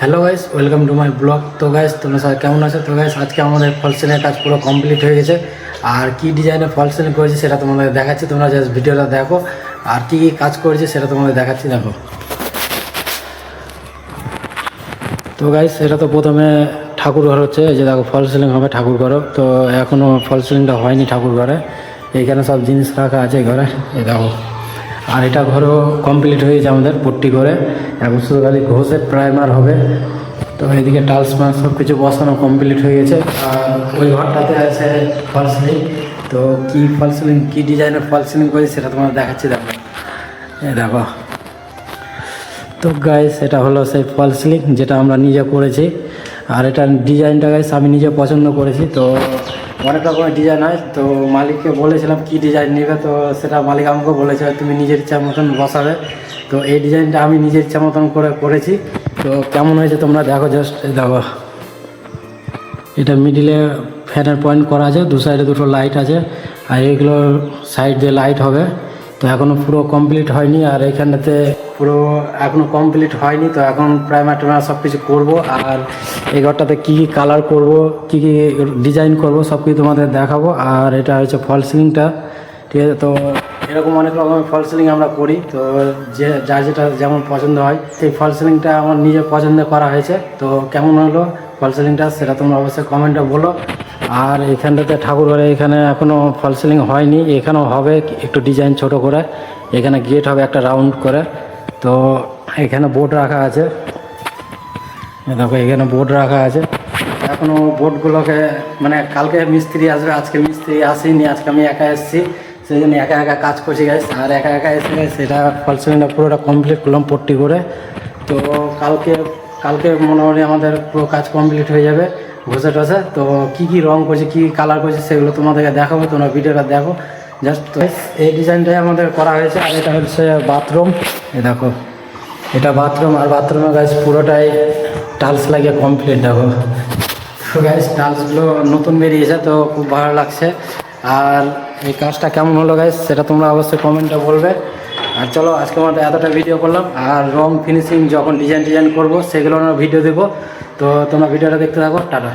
Hello guys, welcome to my blog. তো guys, তোমরা সবাই কেমন আছো? তো গাইস, আজকে আমাদের ফল সিলিংয়ের কাজ পুরো কমপ্লিট হয়ে গেছে। আর কি ডিজাইনে ফল সিলিং করেছি সেটা তোমাদের দেখাচ্ছি। তোমরা জাস্ট ভিডিওটা দেখো আর কি কি কাজ করেছি সেটা তোমাদের দেখাচ্ছি, দেখো। তো গাইস, এটা তো প্রথমে ঠাকুর ঘর হচ্ছে, এই যে দেখো ফল সিলিং হবে ঠাকুর ঘরও। তো এখনও ফল সিলিংটা হয়নি ঠাকুর ঘরে। এইখানে সব জিনিস রাখা আছে ঘরে, এই দেখো। আর এটা ঘরও কমপ্লিট হয়ে গেছে আমাদের পট্টি করে। এখন শুধু খালি ঘষে প্রাইমার হবে। তো এদিকে টাইলস মাস সব কিছু বসানো কমপ্লিট হয়ে গেছে। আর ওই ঘরটাতে আছে ফল সিলিং। তো কী ফল সিলিং, কী ডিজাইনের ফল সিলিং করেছি সেটা তোমার দেখাচ্ছি, দেখো। এই দেখো। তো গাইস, এটা হলো সেই ফল সিলিং যেটা আমরা নিজে করেছি। আর এটার ডিজাইনটা গাইস আমি নিজে পছন্দ করেছি। তো অনেক রকমের ডিজাইন হয়, তো মালিককে বলেছিলাম কি ডিজাইন নেবে, তো সেটা মালিক আমাকে বলেছে তুমি নিজের ইচ্ছা মতন বসাবে। তো এই ডিজাইনটা আমি নিজের ইচ্ছা মতন করেছি। তো কেমন হয়েছে তোমরা দেখো, জাস্ট দেখো। এটা মিডিলে ফ্যানের পয়েন্ট করা আছে, দু সাইডে দুটো লাইট আছে। আর এইগুলো সাইড দিয়ে লাইট হবে। তো এখনও পুরো কমপ্লিট হয়নি। আর এইখানটাতে পুরো এখনও কমপ্লিট হয়নি। তো এখন প্রাইমার টাইমার সব কিছু করবো। আর এই ঘরটাতে কী কী কালার করব, কী কী ডিজাইন করব সব কিছু তোমাদের দেখাবো। আর এটা হচ্ছে ফল সিলিংটা, ঠিক আছে। তো এরকম অনেক রকমের ফল সিলিং আমরা করি। তো যার যেটা যেমন পছন্দ হয়, সেই ফল সিলিংটা আমার নিজের পছন্দ করা হয়েছে। তো কেমন হলো ফল সিলিংটা সেটা তোমরা অবশ্যই কমেন্টে বলো। আর এখানটাতে ঠাকুর ঘরে এখানে এখনও ফল সিলিং হয়নি, এখানেও হবে একটু ডিজাইন ছোট করে। এখানে গেট হবে একটা রাউন্ড করে। তো এখানে বোর্ড রাখা আছে, দেখো এখানে বোর্ড রাখা আছে। এখনও বোর্ডগুলোকে মানে কালকে মিস্ত্রি আসবে, আজকে মিস্ত্রি আসেনি, আজকে আমি একা এসেছি, সেই জন্য একা একা কাজ করছি গাইস। আর একা একা এসে সেটা ফল সিলিংটা পুরোটা কমপ্লিট করলাম পট্টি করে। তো কালকে মোটামুটি আমাদের পুরো কাজ কমপ্লিট হয়ে যাবে ঘষে টসে। তো কী কী রং করছে, কী কালার করছে সেগুলো তোমাদেরকে দেখাবো, তোমরা ভিডিওটা দেখো জাস্ট। এই ডিজাইনটাই আমাদের করা হয়েছে। আর এটা হচ্ছে বাথরুম, এই দেখো এটা বাথরুম। আর বাথরুমে গাছ পুরোটাই টাইলস লাগিয়ে কমপ্লিট, দেখো। তো গাইস, টাইলসগুলো নতুন বেরিয়েছে, তো খুব ভালো লাগছে। আর এই কাজটা কেমন হলো গাইস সেটা তোমরা অবশ্যই কমেন্টে বলবে। আর চলো, আজকে আমাদের এতটা ভিডিও করলাম। আর রং ফিনিশিং যখন ডিজাইন করবো সেগুলো আমরা ভিডিও দেবো। তো তোমরা ভিডিওটা দেখতে থাকো, টাটা।